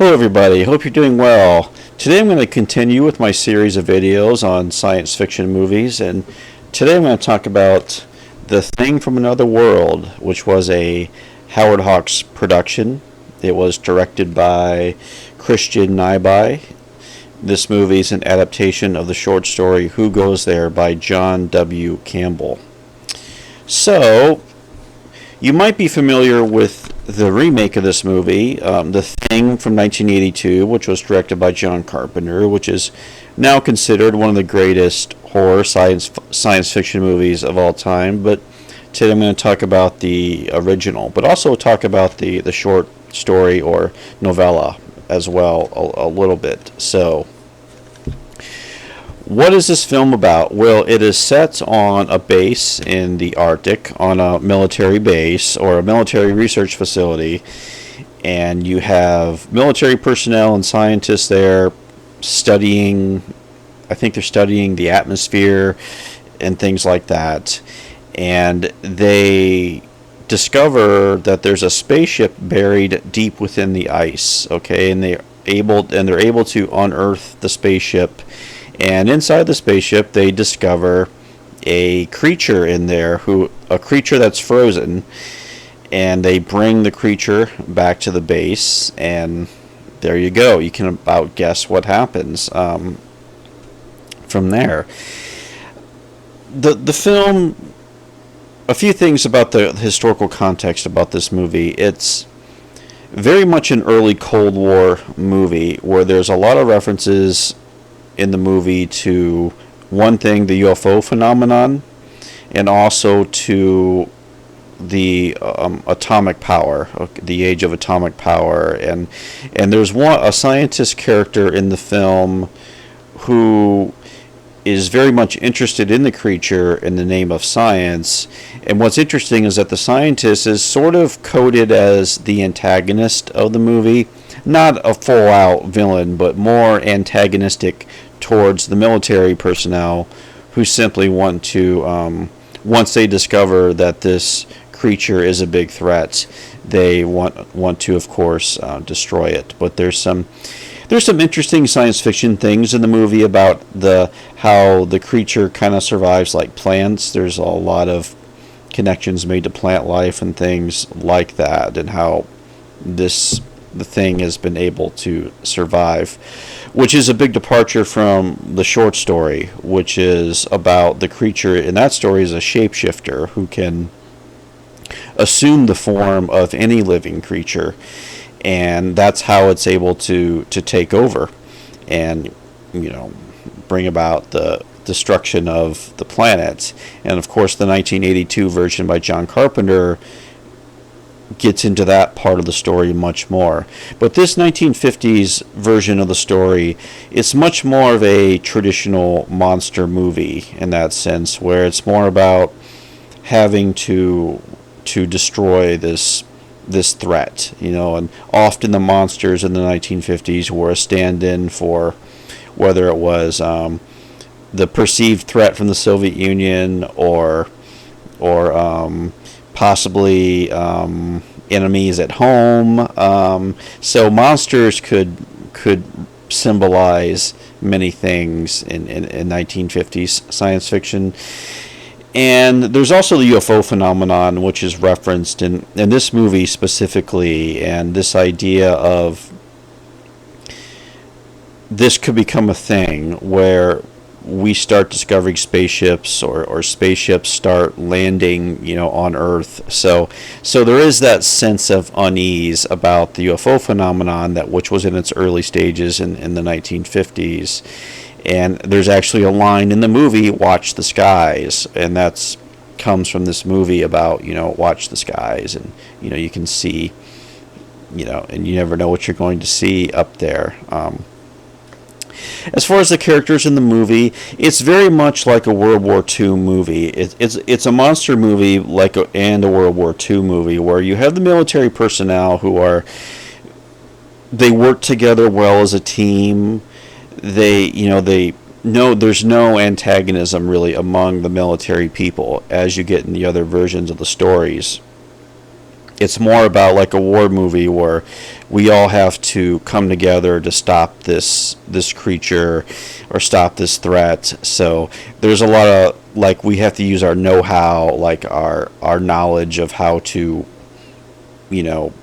Hello everybody, hope you're doing well. Today I'm going to continue with my series of videos on science fiction movies, and today I'm going to talk about The Thing from Another World, which was a Howard Hawks production. It was directed by Christian Nyby. This movie is an adaptation of the short story Who Goes There by John W. Campbell. So, you might be familiar with the remake of this movie, The Thing from 1982, which was directed by John Carpenter, which is now considered one of the greatest horror science fiction movies of all time. But today I'm going to talk about the original, but also talk about the short story or novella as well a little bit. So, what is this film about? Well, it is set on a base in the Arctic, on a military base or a military research facility, and you have military personnel and scientists there studying, I think they're studying the atmosphere and things like that, and they discover that there's a spaceship buried deep within the ice, okay, and they're able to unearth the spaceship. And inside the spaceship, they discover a creature in there, a creature that's frozen, and they bring the creature back to the base, and there you go. You can about guess what happens from there. The film, a few things about the historical context about this movie. It's very much an early Cold War movie where there's a lot of references in the movie to one thing, the UFO phenomenon, and also to the atomic power, the age of atomic power, and there's a scientist character in the film who is very much interested in the creature in the name of science. And what's interesting is that the scientist is sort of coded as the antagonist of the movie. Not a full-out villain, but more antagonistic towards the military personnel who simply want to, once they discover that this creature is a big threat, they want to, of course, destroy it. But there's some interesting science fiction things in the movie about how the creature kind of survives like plants. There's a lot of connections made to plant life and things like that, and how the thing has been able to survive, which is a big departure from the short story, which is about the creature in that story is a shapeshifter who can assume the form of any living creature, and that's how it's able to take over and bring about the destruction of the planet. And of course the 1982 version by John Carpenter gets into that part of the story much more. But this 1950s version of the story, it's much more of a traditional monster movie in that sense, where it's more about having to destroy this threat, and often the monsters in the 1950s were a stand-in for whether it was the perceived threat from the Soviet Union or possibly enemies at home. So monsters could symbolize many things in 1950s science fiction. And there's also the UFO phenomenon, which is referenced in this movie specifically, and this idea of this could become a thing where we start discovering spaceships or spaceships start landing, on Earth. So there is that sense of unease about the UFO phenomenon which was in its early stages in the 1950s. And there's actually a line in the movie, "Watch the skies," and that's comes from this movie about, watch the skies, and you can see, and you never know what you're going to see up there. As far as the characters in the movie, it's very much like a World War II movie. It's a monster movie and a World War II movie, where you have the military personnel they work together well as a team. There's no antagonism really among the military people as you get in the other versions of the stories. It's more about like a war movie where we all have to come together to stop this creature or stop this threat. So there's a lot of like we have to use our know-how, like our knowledge of how to, you know,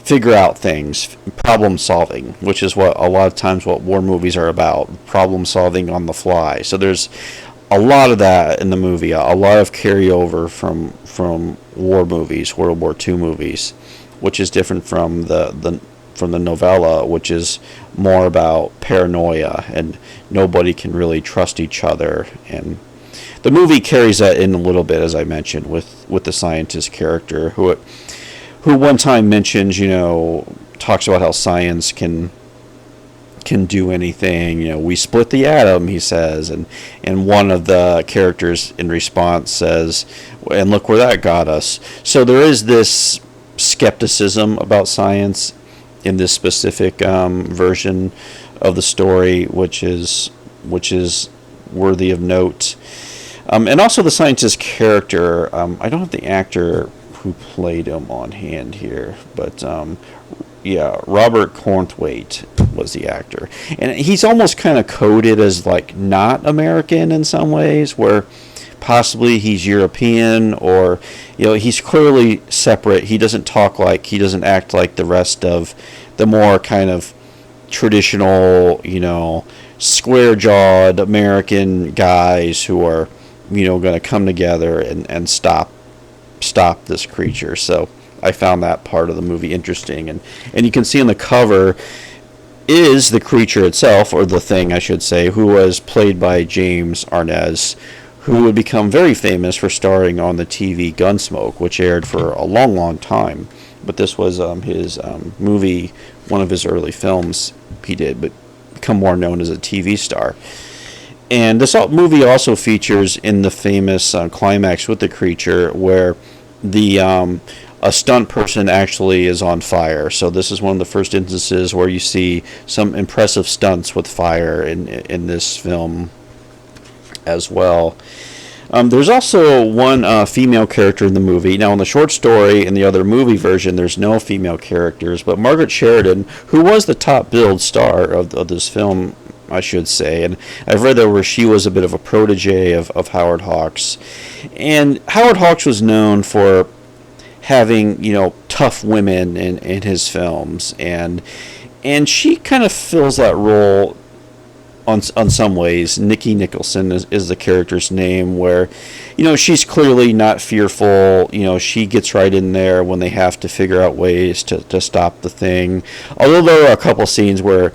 figure out things, problem solving, which is what a lot of times what war movies are about, problem solving on the fly. So there's a lot of that in the movie, a lot of carryover from war movies, World War II movies, which is different from the novella, which is more about paranoia and nobody can really trust each other. And the movie carries that in a little bit, as I mentioned, with the scientist character who one time mentions, you know, talks about how science can do anything. You know, we split the atom, he says, and one of the characters in response says, and look where that got us. So there is this skepticism about science in this specific version of the story, which is worthy of note. And also the scientist character, I don't have the actor who played him on hand here, but yeah, Robert Cornthwaite was the actor, and he's almost kind of coded as like not American in some ways, where possibly he's European, or you know, he's clearly separate. He doesn't act like the rest of the more kind of traditional, you know, square-jawed American guys who are, you know, going to come together and stop this creature. So I found that part of the movie interesting, and you can see on the cover is the creature itself, or the thing I should say, who was played by James Arness, who would become very famous for starring on the TV Gunsmoke, which aired for a long time. But this was his movie, one of his early films he did, but become more known as a TV star. And this movie also features in the famous climax with the creature where a stunt person actually is on fire. So this is one of the first instances where you see some impressive stunts with fire in this film as well. There's also one female character in the movie. Now, in the short story, in the other movie version, there's no female characters, but Margaret Sheridan, who was the top billed star of this film, I should say, and I've read that where she was a bit of a protege of Howard Hawks. And Howard Hawks was known for having, you know, tough women in his films, and she kind of fills that role on some ways. Nikki Nicholson is the character's name, where, you know, she's clearly not fearful. You know, she gets right in there when they have to figure out ways to stop the thing. Although there are a couple scenes where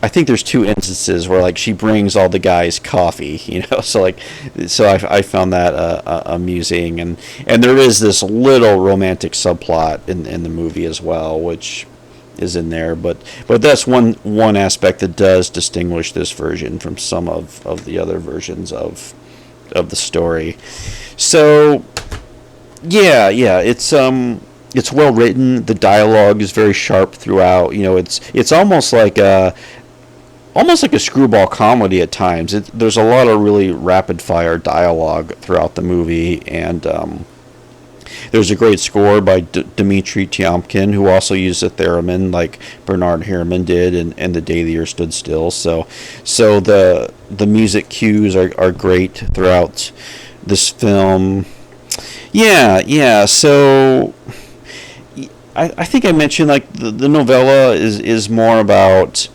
I think there's two instances where like she brings all the guys coffee, you know, so I found that amusing, and there is this little romantic subplot in the movie as well, which is in there, but that's one aspect that does distinguish this version from some of the other versions of the story. So yeah, it's well written. The dialogue is very sharp throughout. You know, it's almost like a screwball comedy at times. There's a lot of really rapid fire dialogue throughout the movie, and there's a great score by Dmitri Tiomkin, who also used a theremin like Bernard Herrmann did in The Day the Year Stood Still. So the music cues are great throughout this film. Yeah. So I think I mentioned like the novella is more about.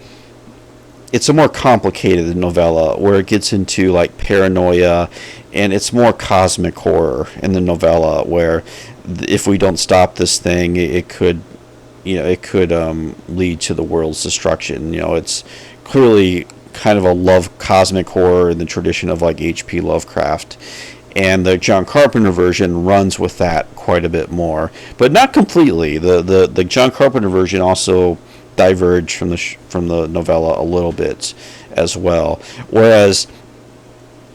It's a more complicated novella where it gets into like paranoia, and it's more cosmic horror in the novella, where if we don't stop this thing, it could lead to the world's destruction. You know, it's clearly kind of a cosmic horror in the tradition of like H.P. Lovecraft, and the John Carpenter version runs with that quite a bit more, but not completely. The John Carpenter version also diverge from the novella a little bit as well, whereas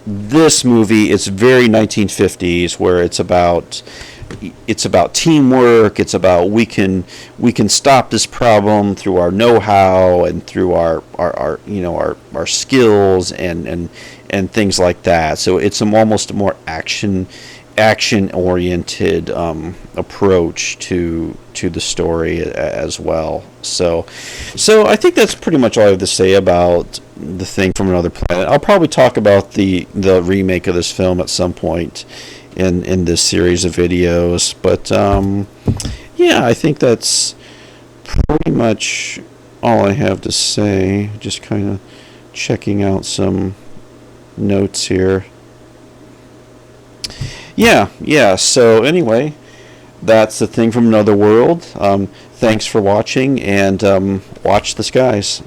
this movie, it's very 1950s, where it's about teamwork. It's about we can stop this problem through our know-how and through our skills and things like that. So it's almost more action action-oriented approach to the story as well. So I think that's pretty much all I have to say about The Thing from Another Planet. I'll probably talk about the remake of this film at some point in this series of videos, but yeah, I think that's pretty much all I have to say. Just kind of checking out some notes here. Yeah. So anyway, that's The Thing from Another World. Thanks for watching, and watch the skies.